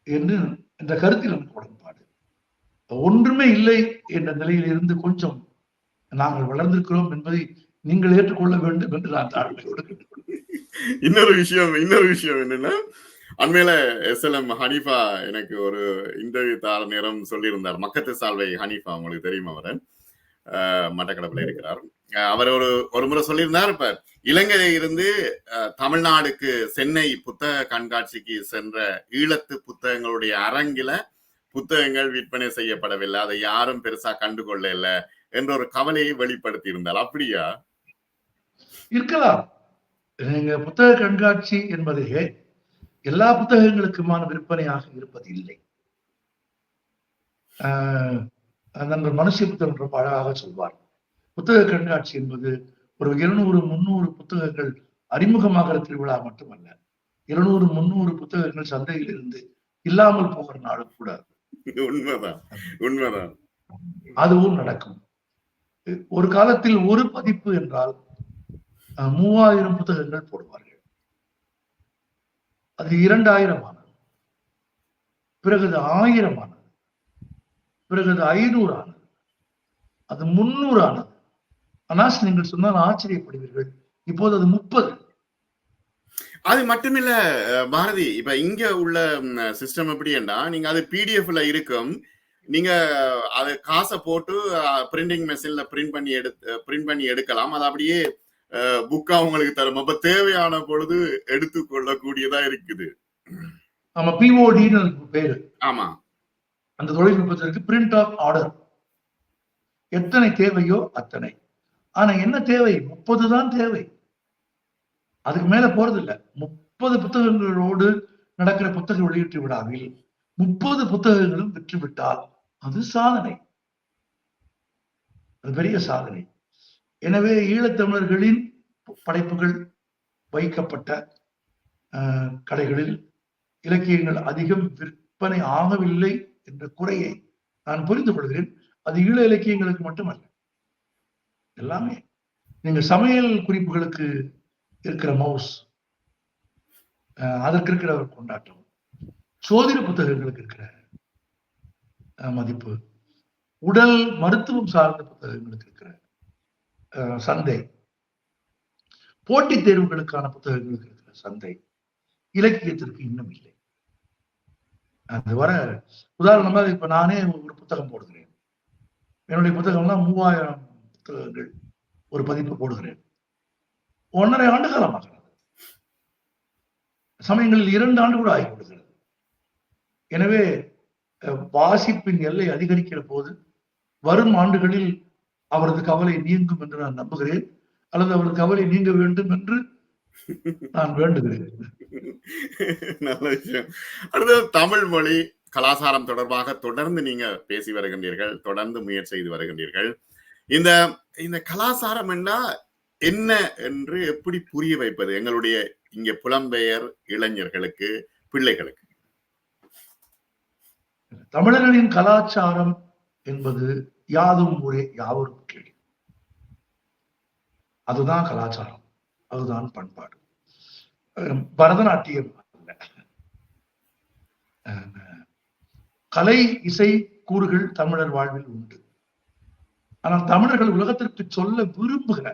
என்று என்ற கருத்தில் நமக்கு உடன்பாடு. ஒன்றுமே இல்லை என்ற நிலையில் இருந்து கொஞ்சம் நாங்கள் வளர்ந்திருக்கிறோம் என்பதை நீங்கள் ஏற்றுக்கொள்ள வேண்டும் என்று நான் தாழ்மையோடு கேட்டுக்கொள்கிறேன். இன்னொரு விஷயம் என்னன்னா, அண்மையில SLM ஹனீஃபா எனக்கு ஒரு இன்டர்வியூ தார நேரம் சொல்லியிருந்தார். மக்கத்து சால்வை ஹனீஃபா, உங்களுக்கு தெரியுமா? அவரை மட்டக்களப்பில் இருக்கிறார். அவர் ஒரு முறை சொல்லியிருந்தார், இப்ப இலங்கையில இருந்து தமிழ்நாடுக்கு சென்னை புத்தக கண்காட்சிக்கு சென்ற ஈழத்து புத்தகங்களுடைய அரங்கில புத்தகங்கள் விற்பனை செய்யப்படவில்லை, அதை யாரும் பெருசா கண்டுகொள்ள இல்லை என்ற ஒரு கவலையை வெளிப்படுத்தி இருந்தால். அப்படியா? இருக்கலாம். நீங்க புத்தக கண்காட்சி என்பதே எல்லா புத்தகங்களுக்குமான விற்பனையாக இருப்பது இல்லை. நண்பர் மனுஷ புத்தகம் ரொம்ப அழகாக சொல்வார், புத்தக கண்காட்சி என்பது ஒரு 200-300 புத்தகங்கள் அறிமுகமாகிற திருவிழா மட்டுமல்ல, 200-300 புத்தகங்கள் சந்தையில் இருந்து இல்லாமல் போகிற நாளும் கூட. உண்மைதான். அதுவும் நடக்கும். ஒரு காலத்தில் ஒரு பதிப்பு என்றால் 3000 புத்தகங்கள் போடுவார்கள். அது 2000 ஆனது, பிறகு அது 1000 ஆனது, பிறகு அது 500 ஆனது, அது 300 ஆனது. ஆனால் நீங்கள் சொன்னால் ஆச்சரியப்படுவீர்கள், இப்போது அது 30. அது மட்டுமில்ல பாரதி, இப்ப இங்க உள்ள சிஸ்டம் எப்படின்னா, நீங்க அது பிடிஎஃப்ல இருக்கும், நீங்க அது காசை போட்டு பிரிண்டிங் மெஷின்ல பிரிண்ட் பண்ணி எடுக்கலாம். அது அப்படியே புக்கா உங்களுக்கு தரும். அப்ப தேவையான பொழுது எடுத்துக்கொள்ளக்கூடியதா இருக்குது. நம்ம பிஓடின்னு பேரு. ஆமா, அந்த தொழில்நுட்பத்திற்கு பிரிண்ட் ஆஃப் ஆர்டர். எத்தனை தேவையோ அத்தனை. ஆனா என்ன தேவை? 30 தான் தேவை. அதுக்கு மேல போறது இல்ல. 30 புத்தகங்களோடு நடக்கிற புத்தக வெளியீட்டு விழாவில் 30 புத்தகங்களும் விற்றுவிட்டால் அது சாதனை, அது பெரிய சாதனை. எனவே ஈழத்தமிழர்களின் படைப்புகள் வைக்கப்பட்ட கடைகளில் இலக்கியங்கள் அதிகம் விற்பனை ஆகவில்லை என்ற குறையை நான் புரிந்து கொள்கிறேன். அது ஈழ இலக்கியங்களுக்கு மட்டுமல்ல, எல்லாமே. நீங்க சமையல் குறிப்புகளுக்கு இருக்கிற மவுஸ், அதற்கு இருக்கிற ஒரு கொண்டாட்டம், சோதிட புத்தகங்களுக்கு இருக்கிற மதிப்பு, உடல் மருத்துவம் சார்ந்த புத்தகங்களுக்கு இருக்கிற சந்தை, போட்டித் தேர்வுகளுக்கான புத்தகங்களுக்கு இருக்கிற சந்தை, இலக்கியத்திற்கு இன்னும் இல்லை. அது வர உதாரணமா இப்ப நானே ஒரு புத்தகம் போடுகிறேன். என்னுடைய புத்தகம்லாம் 3000 புத்தகங்கள் ஒரு பதிப்பு போடுகிறேன். 1.5 ஆண்டு காலமாகிறது. சமயங்களில் 2 ஆண்டு கூட ஆகிவிடுகிறது. எனவே வாசிப்பின் எல்லை அதிகரிக்கிற போது வரும் ஆண்டுகளில் அவரது கவலை நீங்கும் என்று நான் நம்புகிறேன், அல்லது அவரது கவலை நீங்க வேண்டும் என்று நான் வேண்டுகிறேன். நல்ல விஷயம். அடுத்தது தமிழ் மொழி கலாச்சாரம் தொடர்பாக தொடர்ந்து நீங்க பேசி வருகின்றீர்கள், தொடர்ந்து முயற்சி செய்து வருகின்றீர்கள். இந்த இந்த கலாச்சாரம் என்ன என்று எப்படி புரிய வைப்பது எங்களுடைய இங்க புலம்பெயர் இளைஞர்களுக்கு, பிள்ளைகளுக்கு? தமிழர்களின் கலாச்சாரம் என்பது யாதும் ஊரே யாவரும் கேள்வி. அதுதான் கலாச்சாரம், அதுதான் பண்பாடு. பரதநாட்டியம் அல்ல. கலை இசை கூறுகள் தமிழர் வாழ்வில் உண்டு. ஆனால் தமிழர்கள் உலகத்திற்கு சொல்ல விரும்புகிற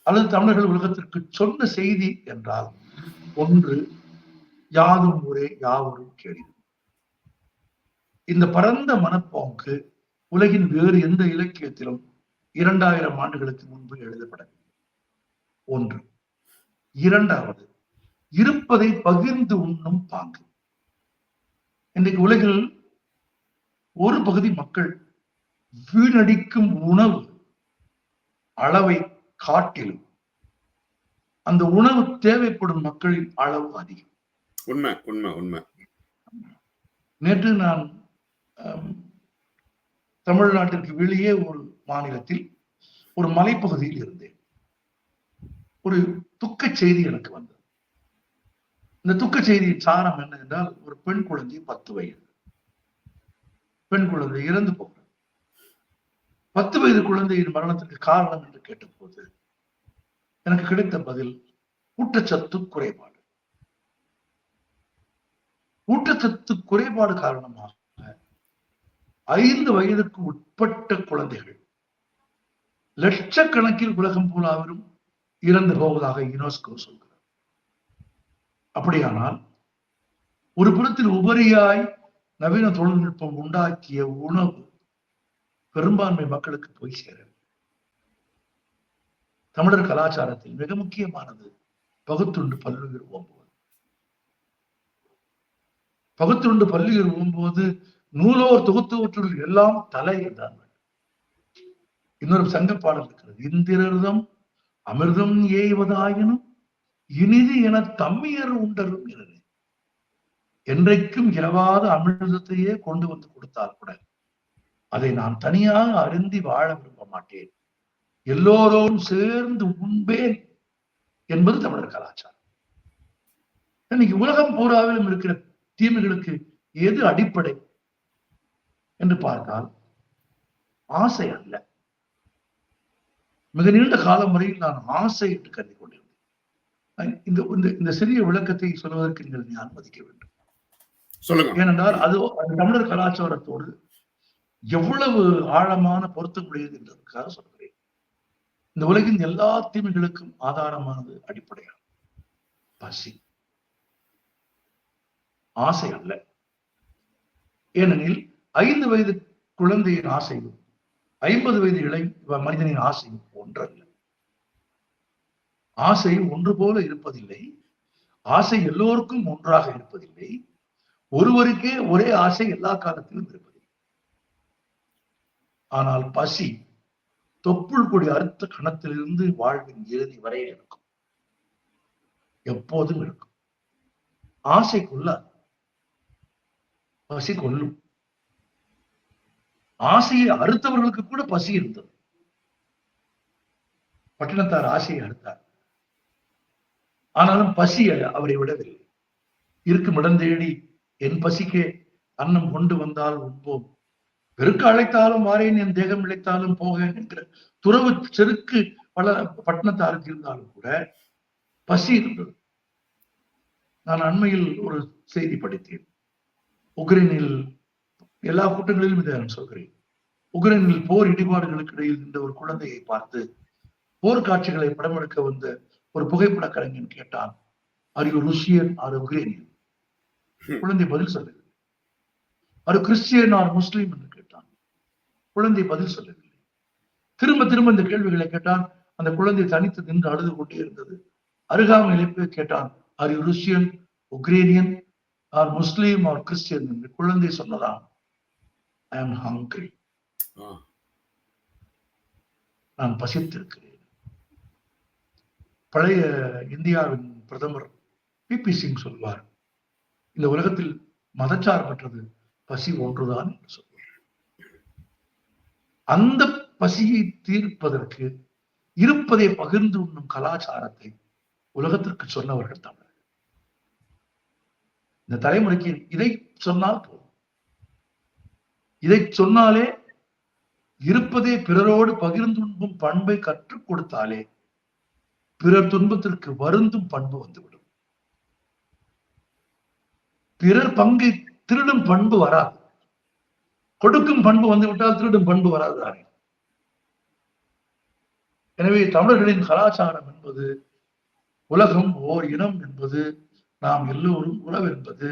அல்லது தமிழர்கள் உலகத்திற்கு சொன்ன செய்தி என்றால் ஒன்று, யாதும் ஊரே யாவரும் கேள்வி. இந்த பரந்த மனப்போக்கு உலகின் வேறு எந்த இலக்கியத்திலும் 2000 ஆண்டுகளுக்கு முன்பு எழுதப்படவில்லை. ஒன்று. இரண்டாவது, இருப்பதை பகிர்ந்து உண்ணும் பாங்கு. இன்றைக்கு உலகில் ஒரு பகுதி மக்கள் வீணடிக்கும் உணவு அளவை காட்டிலும் அந்த உணவு தேவைப்படும் மக்களின் அளவு அதிகம். உண்மை உண்மை உண்மை. நேற்று நான் தமிழ்நாட்டிற்கு வெளியே ஒரு மாநிலத்தில் ஒரு மலைப்பகுதியில் இருந்தேன். ஒரு துக்க செய்தி எனக்கு வந்தது. இந்த துக்க செய்தியின் சாரம் என்ன என்றால், ஒரு பெண் குழந்தை 10 வயது பெண் குழந்தை இறந்து போகிறது. 10 வயது குழந்தையின் மரணத்திற்கு காரணம் என்று கேட்டபோது எனக்கு கிடைத்த பதில் ஊட்டச்சத்து குறைபாடு. ஊட்டச்சத்து குறைபாடு காரணமாக 5 வயதுக்கு உட்பட்ட குழந்தைகள் லட்சக்கணக்கில் உலகம் பூராவிலும் இறந்து போவதாக யுனெஸ்கோ சொல்கிறது. அப்படியானால் ஒரு புறத்தில் உபரியாய் நவீன தொழில்நுட்பம் உண்டாக்கிய உணவு பெரும்பான்மை மக்களுக்கு போய் சேர. தமிழர் கலாச்சாரத்தில் மிக முக்கியமானது பகுத்துண்டு பல்லுயிர் ஓம்புவது. பகுத்துண்டு பல்லுயிர் ஓம்புவது நூலோர் தொகுத்தவற்றுள் எல்லாம் தலை என்றார். இன்னொரு சங்க பாடல் இருக்கிறது, இந்திரர்தம் அமிர்தம் ஏய்வதாயினும் இனிது என தம்மியர் உண்டரும் என. என்றைக்கும் இரவாத அமிர்தத்தையே கொண்டு வந்து கொடுத்தால் கூட அதை நான் தனியாக அருந்தி வாழ விரும்ப மாட்டேன், எல்லோரும் சேர்ந்து உண்பேன் என்பது தமிழர் கலாச்சாரம். இன்னைக்கு உலகம் பூராவிலும் இருக்கிற தீமைகளுக்கு எது அடிப்படை என்று பார்த்தால் ஆசை அல்ல. மிக நீண்ட காலம் வரையில் நான் ஆசை என்று கருதி கொண்டிருந்தேன். இந்த இந்த சிறிய விளக்கத்தை சொல்வதற்கு நீங்கள் அனுமதிக்க வேண்டும். சொல்லுங்க. ஏனென்றால் அது தமிழர் கலாச்சாரத்தோடு எவ்வளவு ஆழமான பொருத்தமுடையது என்பதற்காக சொல்கிறேன். இந்த உலகின் எல்லா தீமைகளுக்கும் ஆதாரமானது அடிப்படையான பசி, ஆசை அல்ல. ஏனெனில் 5 வயது குழந்தையின் ஆசையும் 50 வயது இளை மனிதனின் ஆசையும் ஒன்றல்ல. ஆசை ஒன்று போல இருப்பதில்லை. ஆசை எல்லோருக்கும் ஒன்றாக இருப்பதில்லை. ஒருவருக்கே ஒரே ஆசை எல்லா காலத்திலும் இருப்பதில்லை. ஆனால் பசி தொப்புள் கொடி அறுத்த கணத்திலிருந்து வாழ்வின் இறுதி வரை இருக்கும், எப்போதும் இருக்கும். ஆசை கொள்ளாது, பசி கொல்லும். ஆசையை அறுத்தவர்களுக்கு கூட பசி இருந்தது. பட்டினத்தார் ஆசையை அறுத்தார், ஆனாலும் பசி அவரை விடவில்லை. இருக்கும் இடம் தேடி என் பசிக்கே அன்னம் கொண்டு வந்தால் உண்போம், பெருக்க அழைத்தாலும் வாரேன், என் தேகம் இழைத்தாலும் போக என்கிற துறவு செருக்கு பல பட்டினத்தாருக்கு இருந்தாலும் கூட பசி இருந்தது. நான் அண்மையில் ஒரு செய்தி படித்தேன். உக்ரைனில் எல்லா கூட்டங்களிலும் இதை நான் சொல்கிறேன். உக்ரைனில் போர் இடிபாடுகளுக்கு இடையில் இருந்த ஒரு குழந்தையை பார்த்து போர் காட்சிகளை படம் எடுக்க வந்த ஒரு புகைப்பட கலைஞன் கேட்டான், are you Russian R Ukrainian? குழந்தை பதில் சொல்லவில்லை. ஆர் கிறிஸ்டியன் ஆர் முஸ்லீம் என்று கேட்டான். குழந்தை பதில் சொல்லவில்லை. திரும்ப திரும்ப இந்த கேள்விகளை கேட்டான். அந்த குழந்தை தனித்து நின்று அழுது கொண்டே இருந்தது. அருகாமையிலே கேட்டான், are you Russian, Ukrainian or Muslim or Christian என்று. குழந்தை சொன்னதான், ஐ ஆம் ஹங்கிரி, நான் பசித்திருக்கிறேன். பழைய இந்தியாவின் பிரதமர் பி சிங் சொல்வார், இந்த உலகத்தில் மதச்சார்பற்றது பசி ஒன்றுதான் என்று சொல்வார். அந்த பசியை தீர்ப்பதற்கு இருப்பதை பகிர்ந்து உண்ணும் கலாச்சாரத்தை உலகத்திற்கு சொன்னவர்கள் தமிழர். இந்த தலைமுறைக்கு இதை சொன்னால் போதும். இதை சொன்னாலே, இருப்பதே பிறரோடு பகிர்ந்துண்ணும் பண்பை கற்றுக் கொடுத்தாலே பிறர் துன்பத்திற்கு வருந்தும் பண்பு வந்துவிடும். பிறர் பங்கை திருடும் பண்பு வராது. கொடுக்கும் பண்பு வந்துவிட்டால் திருடும் பண்பு வராது. எனவே தமிழர்களின் கலாச்சாரம் என்பது உலகம் ஓர் இனம் என்பது, நாம் எல்லோரும் உறவு என்பது,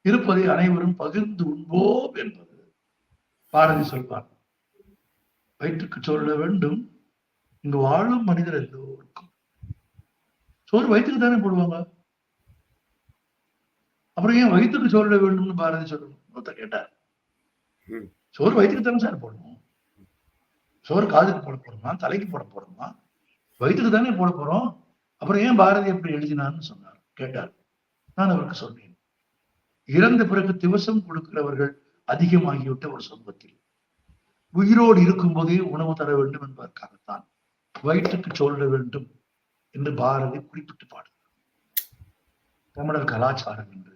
இருப்பதை அனைவரும் பகிர்ந்து உண்போம் என்பது. பாரதி சொல்வார், வயிற்றுக்கு சொல்ல வேண்டும் இங்கு வாழும் மனிதர் எல்லோருக்கும். சோறு வயிற்றுக்கு தானே போடுவாங்க, அப்புறம் ஏன் வயிற்றுக்கு சொல்ல வேண்டும்னு பாரதி சொல்லணும் கேட்டார். சோறு வயிற்றுக்கு தானே சார் போடணும். சோறு காதுக்கு போட போறோமா, தலைக்கு போட போறோமா? வயிற்றுக்கு தானே போட போறோம். அப்புறம் ஏன் பாரதி எப்படி எழுதினான்னு சொன்னார் கேட்டார். நான் அவருக்கு சொன்னேன், இறந்த பிறகு திவசம் கொடுக்கிறவர்கள் அதிகமாகிவிட்ட ஒரு சமூகத்தில் உயிரோடு இருக்கும் போதே உணவு தர வேண்டும் என்பதற்காகத்தான் வயிற்றுக்கு சொல்ல வேண்டும் என்று பாரதி குறிப்பிட்டு பாடுகிறார். தமிழர் கலாச்சாரம் என்று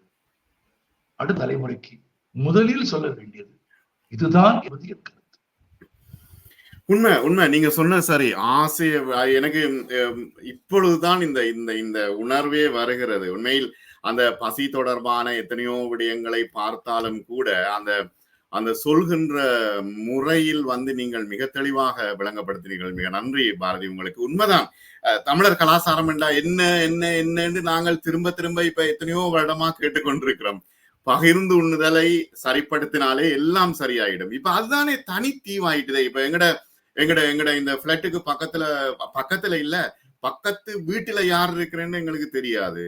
அடுத்த தலைமுறைக்கு முதலில் சொல்ல வேண்டியது இதுதான் என்பது என் கருத்து. உண்மை உண்மை, நீங்க சொன்ன சரி. ஆசை எனக்கு இப்பொழுதுதான் இந்த இந்த இந்த உணர்வே வருகிறது. உண்மையில் அந்த பசி தொடர்பான எத்தனையோ விடயங்களை பார்த்தாலும் கூட அந்த அந்த சொல்கின்ற முறையில் நீங்கள் மிக தெளிவாக விளங்கப்படுத்தினீர்கள். மிக நன்றி பாரதி உங்களுக்கு. உண்மைதான், தமிழர் கலாச்சாரம் என்றா என்ன என்ன என்னன்னு நாங்கள் திரும்ப திரும்ப இப்ப எத்தனையோ வருடமா கேட்டுக்கொண்டிருக்கிறோம். பகிர்ந்து உண்ணுதலை சரிப்படுத்தினாலே எல்லாம் சரியாயிடும். இப்ப அதுதானே தனி தீவாயிட்டுதே. இப்ப எங்கட எங்கட எங்கட இந்த பிளட்டுக்கு பக்கத்துல இல்ல, பக்கத்து வீட்டுல யார் இருக்கிறேன்னு எங்களுக்கு தெரியாது.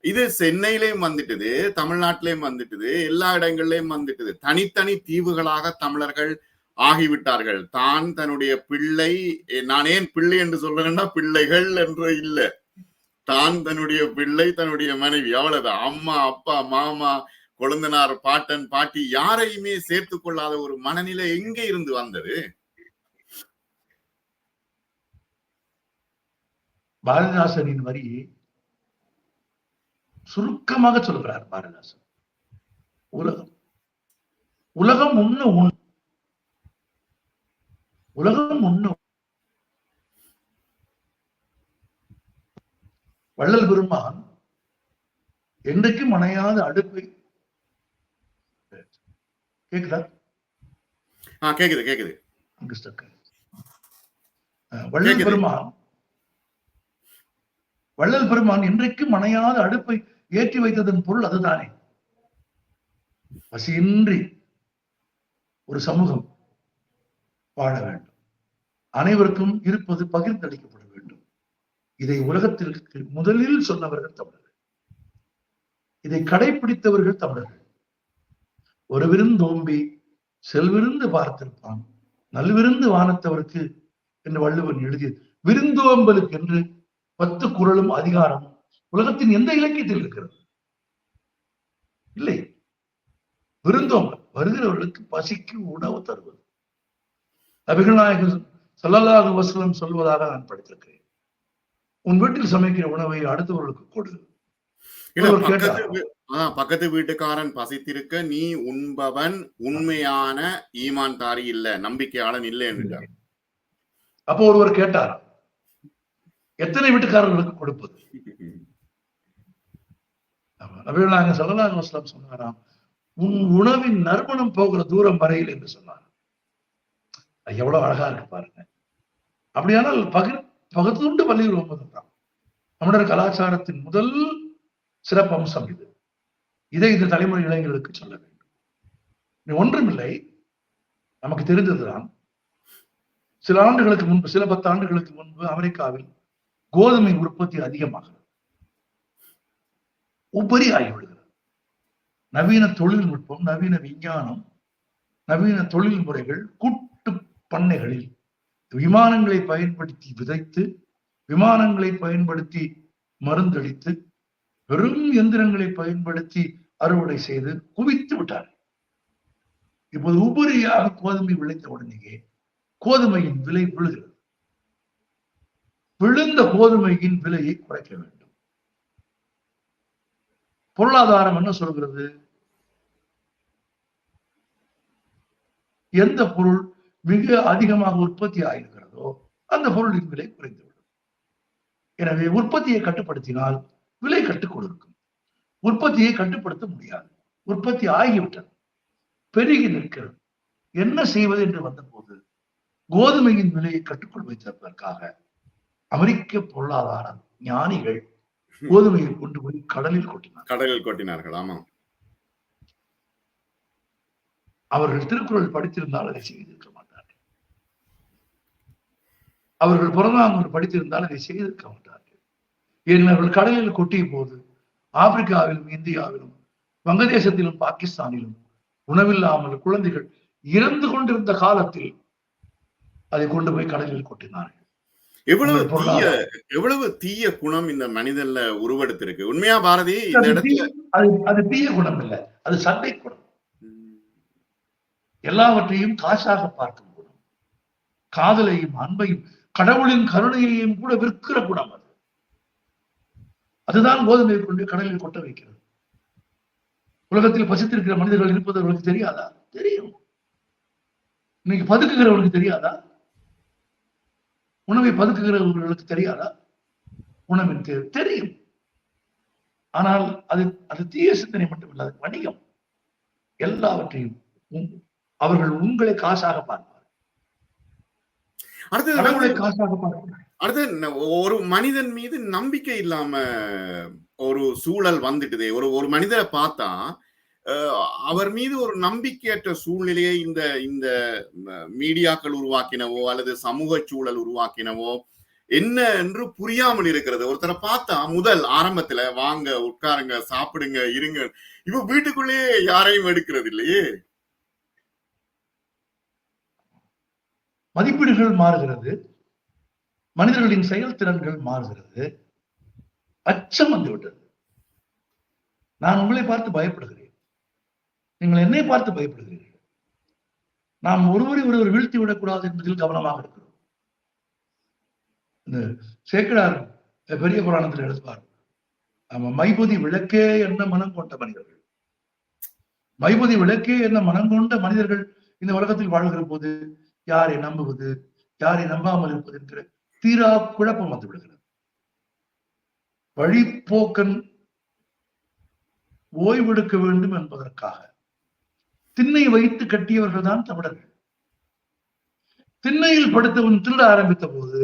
இது சென்னையிலயும் வந்துட்டுது, தமிழ்நாட்டிலையும் வந்துட்டுது, எல்லா இடங்கள்லயும் வந்துட்டுது. தனித்தனி தீவுகளாக தமிழர்கள் ஆகிவிட்டார்கள். தான் தன்னுடைய பிள்ளை, நான் ஏன் பிள்ளை என்று சொல்றேன்னா பிள்ளைகள் என்று இல்ல, தான் தன்னுடைய பிள்ளை, தன்னுடைய மனைவி, அவ்வளவுதான். அம்மா அப்பா மாமா கொழுந்தனார் பாட்டன் பாட்டி யாரையுமே சேர்த்து கொள்ளாத ஒரு மனநிலை எங்கே இருந்து வந்தது? பாரதிதாசனின் வரி சுருக்கமாக சொல்கிறார் பாரதிதாசன். உலகம் உலகம் உண்ணு உண், உலகம் உண்ணு. வள்ளல் பெருமான் என்றைக்கும் அணையாத அடுப்பை கேக்குதா? கேக்குது கேக்குது. வள்ளல் பெருமான் என்றைக்கும் அணையாத அடுப்பை ஏற்றி வைத்ததன் பொருள் அதுதானே. பசியின்றி ஒரு சமூகம் வாழ வேண்டும், அனைவருக்கும் இருப்பது பகிர்ந்தளிக்கப்பட வேண்டும். இதை உலகத்திற்கு முதலில் சொன்னவர்கள் தமிழர்கள், இதை கடைபிடித்தவர்கள் தமிழர்கள். ஒரு விருந்தோம்பி செல்விருந்து பார்த்திருப்பான், நல்விருந்து வானத்தவருக்கு என்று வள்ளுவன் எழுதியது. விருந்தோம்பலுக்கு என்று 10 குறளும் அதிகாரமும் உலகத்தின் எந்த இலக்கியத்தில் இருக்கிறது? இல்லை. விருந்தோம்பல் வருகிறவர்களுக்கு பசிக்கு உணவு தருவது. நபிகள் நாயகம் ஸல்லல்லாஹு அலைஹி வஸல்லம் சொல்வதாக நான் படித்திருக்கிறேன். உன் வீட்டில் சமைக்கிற உணவை அடுத்தவர்களுக்கு கொடு. பக்கத்து வீட்டுக்காரன் பசித்திருக்க நீ உண்பவன் உண்மையான ஈமான்தாரி இல்ல, நம்பிக்கையாளன் இல்லை என்று. அப்போ ஒருவர் கேட்டார், எத்தனை வீட்டுக்காரர்களுக்கு கொடுப்பது? நபிகள் நாயகம் ஸல்லல்லாஹு அலைஹி வஸல்லம் சொன்னாராம், உன் உணவின் நறுமணம் போகிற தூரம் வரையில் என்று சொன்னார். எவ்வளவு அழகா இருக்கு பாருங்க. அப்படியானால் பகுத்துண்டு பள்ளியில் ஒன்பதுதான் தமிழர் கலாச்சாரத்தின் முதல் சிறப்பம்சம் இது. இதை இந்த தலைமுறை இளைஞர்களுக்கு சொல்ல வேண்டும். ஒன்றுமில்லை, நமக்கு தெரிந்ததுதான். சில ஆண்டுகளுக்கு முன்பு, சில 10 ஆண்டுகளுக்கு முன்பு அமெரிக்காவில் கோதுமை உற்பத்தி அதிகமாகிறது, உபரி ஆகிவிடுகிறது. நவீன தொழில்நுட்பம், நவீன விஞ்ஞானம், நவீன தொழில் முறைகள், கூட்டு பண்ணைகளில் விமானங்களை பயன்படுத்தி விதைத்து, விமானங்களை பயன்படுத்தி மருந்தளித்து, வெறும் எந்திரங்களை பயன்படுத்தி அறுவடை செய்து குவித்து விட்டார். இப்போது உபரியாக கோதுமை விளைந்த உடனேயே கோதுமையின் விலை விழுகிறது. விழுந்த கோதுமையின் விலையை குறைக்க வேண்டும். பொருளாதாரம் என்ன சொல்கிறது? எந்த பொருள் மிக அதிகமாக உற்பத்தி ஆகிருக்கிறதோ அந்த பொருளின் விலை குறைந்துவிடும். எனவே உற்பத்தியை கட்டுப்படுத்தினால் விலை கட்டுக்குள் இருக்கும். உற்பத்தியை கட்டுப்படுத்த முடியாது. உற்பத்தி ஆகிவிட்டது, பெருகி நிற்கிறது. என்ன செய்வது என்று வந்தபோது கோதுமையின் விலையை கட்டுக்குள் வைத்திருப்பதற்காக அமெரிக்க பொருளாதார ஞானிகள் கோதுமையை கொண்டு போய் கடலில் கொட்டினார்கள். ஆமா, அவர்கள் திருக்குறள் படித்திருந்தால் அதை செய்திருக்க மாட்டார்கள். அவர்கள் புறநானூறு படித்திருந்தால் அதை செய்திருக்க மாட்டார்கள். ஏன் அவர்கள் கடலில் கொட்டிய போது ஆப்பிரிக்காவிலும் இந்தியாவிலும் வங்கதேசத்திலும் பாகிஸ்தானிலும் உணவில்லாமல் குழந்தைகள் இறந்து கொண்டிருந்த காலத்தில் அதை கொண்டு போய் கடலில் கொட்டினார்கள். எவ்வளவு தீய குணம் இந்த மனிதன்ல உருவெடுத்திருக்கு. உண்மையா பாரதி, அது தீய குணம் இல்லை, அது சண்டை குணம். எல்லாவற்றையும் காசாக பார்க்கும் குணம், காதலையும் அன்பையும் கடவுளின் கருணையையும் கூட விற்கிற குணம் அது. அதுதான் கோதுமையை கொண்டு கடலில் கொட்ட வைக்கிறது. உலகத்தில் பசித்திருக்கிற மனிதர்கள் இருப்பது அவர்களுக்கு தெரியாதா? தெரியும். இன்னைக்கு பதுக்குகிறவர்களுக்கு தெரியாதா? உணவை பதுக்குகிறவர்களுக்கு தெரியாதா? உணவின் தெரியும். ஆனால் அது தீய சிந்தனை மட்டுமில்லை, அது வணிகம். எல்லாவற்றையும் அவர்கள் உங்களை காசாக பார்ப்பார். அடுத்து ஒரு மனிதன் மீது நம்பிக்கை இல்லாம ஒரு சூழல் வந்துட்டுதே. ஒரு மனிதரை பார்த்தா அவர் மீது ஒரு நம்பிக்கையற்ற சூழ்நிலையை இந்த மீடியாக்கள் உருவாக்கினவோ அல்லது சமூக சூழல் உருவாக்கினவோ என்ன என்று புரியாமல் இருக்கிறது. ஒருத்தரை பார்த்தா முதல் ஆரம்பத்துல வாங்க, உட்காருங்க, சாப்பிடுங்க, இருங்க, இப்ப வீட்டுக்குள்ளேயே யாரையும் எடுக்கிறது இல்லையே. மதிப்பீடுகள் மாறுகிறது, மனிதர்களின் செயல்திறன்கள் மாறுகிறது, அச்சம் வந்துவிட்டது. நான் உங்களை பார்த்து பயப்படுகிறேன், நீங்கள் என்னை பார்த்து பயப்படுகிறீர்கள். நாம் ஒருவரை வீழ்த்தி விடக்கூடாது என்பதில் கவனமாக இருக்கிறோம். இந்த சேக்கிழார் பெரிய புராணத்தில் எழுதுவார், மைபொதி விளக்கே என்ன மனம் கொண்ட மனிதர்கள், மைபொதி விளக்கே என்ன மனம் கொண்ட மனிதர்கள் இந்த உலகத்தில் வாழ்கிற போது யாரை நம்புவது, யாரை நம்பாமல் இருப்பது என்கிற தீரா குழப்பம் வந்து விடுகிறது. வழிப்போக்கன் ஓய்வெடுக்க வேண்டும் என்பதற்காக திண்ணை வைத்து கட்டியவர்கள் தான் தமிழர்கள். திண்ணையில் படுத்தவன் திருட ஆரம்பித்த போது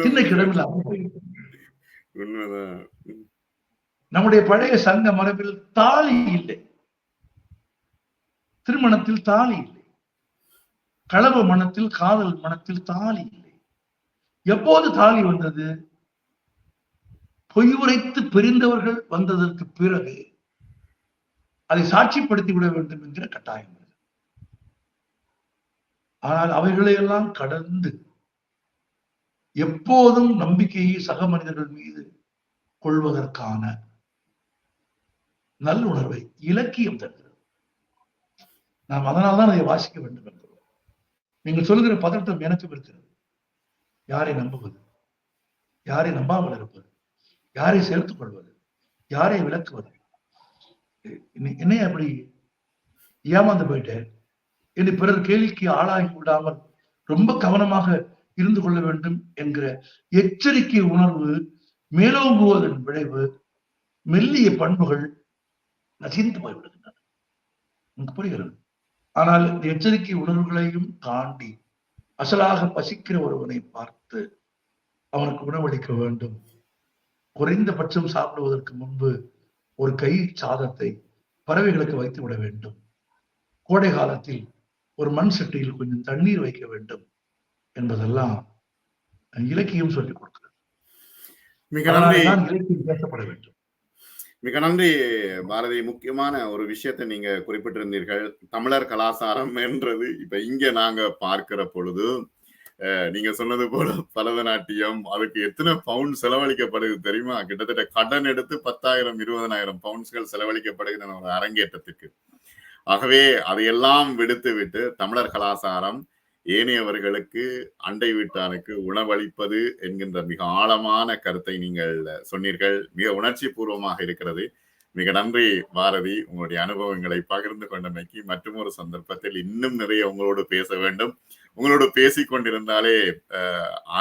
திண்ணை கிடமில்லாமல் போயிருக்கும். நம்முடைய பழைய சங்க மரபில் தாலி இல்லை, திருமணத்தில் தாலி இல்லை, களவு மனத்தில் காதல் மனத்தில் தாலி இல்லை. எப்போது தாலி வந்தது? பொய் உரைத்து பிரிந்தவர்கள் வந்ததற்கு பிறகு அதை சாட்சிப்படுத்தி விட வேண்டும் என்கிற கட்டாயம். ஆனால் அவைகளையெல்லாம் கடந்து எப்போதும் நம்பிக்கையை சக மனிதர்கள் மீது கொள்வதற்கான நல்லுணர்வை இலக்கியம் தருகிறது. நாம் அதனால்தான் அதை வாசிக்க வேண்டும் என்கிறோம். நீங்கள் சொல்கிற பதட்டம் எனக்கும் இருக்கிறது. யாரை நம்புவது, யாரை நம்பாமல் இருப்பது, யாரை சேர்த்துக் கொள்வது, யாரை விளக்குவது? என்னைய அப்படி ஏமாந்து போயிட்டேன் என்று பிறர் கேள்விக்கு ஆளாகி விடாமல் ரொம்ப கவனமாக இருந்து கொள்ள வேண்டும் என்கிற எச்சரிக்கை உணர்வு மேலோங்குவதன் விளைவு மெல்லிய பண்புகள் நசிந்து போய்விடுகின்றன. எனக்கு புரிகிறது. ஆனால் இந்த எச்சரிக்கை உணர்வுகளையும் தாண்டி அசலாக பசிக்கிற ஒருவனை பார்த்து அவனுக்கு உணவளிக்க வேண்டும். குறைந்தபட்சம் சாப்பிடுவதற்கு முன்பு ஒரு கை சாதத்தை பறவைகளுக்கு வைத்து விட வேண்டும். கோடை காலத்தில் ஒரு மண் சட்டியில் கொஞ்சம் தண்ணீர் வைக்க வேண்டும் என்பதெல்லாம் இலக்கியம் சொல்லிக் கொடுக்கிறது. மிக நன்றி. இலக்கியம் பேசப்பட வேண்டும். மிக நன்றி பாரதி. முக்கியமான ஒரு விஷயத்தை நீங்க குறிப்பிட்டிருந்தீர்கள். தமிழர் கலாச்சாரம் என்றது இப்ப இங்க நாங்க பார்க்கிற பொழுது நீங்க சொன்னது போல பரதநாட்டியம், அதுக்கு எத்தனை பவுண்ட் செலவழிக்கப்படுது தெரியுமா? கிட்டத்தட்ட கடன் எடுத்து 10,000 20,000 பவுண்ட்ஸ்கள் செலவழிக்கப்படுகின்றன ஒரு அரங்கேற்றத்துக்கு. ஆகவே அதையெல்லாம் விடுத்து விட்டு தமிழர் கலாச்சாரம் ஏனையவர்களுக்கு, அண்டை வீட்டானுக்கு உணவளிப்பது என்கின்ற மிக ஆழமான கருத்தை நீங்கள் சொன்னீர்கள். மிக உணர்ச்சி பூர்வமாக இருக்கிறது. மிக நன்றி பாரதி, உங்களுடைய அனுபவங்களை பகிர்ந்து கொண்டமைக்கு. மற்றும் ஒரு சந்தர்ப்பத்தில் இன்னும் நிறைய உங்களோடு பேச வேண்டும். உங்களோடு பேசிக் கொண்டிருந்தாலே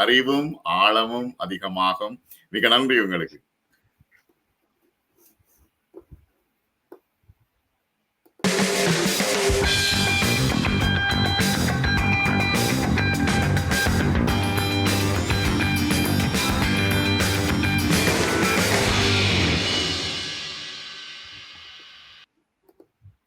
அறிவும் ஆழமும் அதிகமாகும். மிக நன்றி உங்களுக்கு.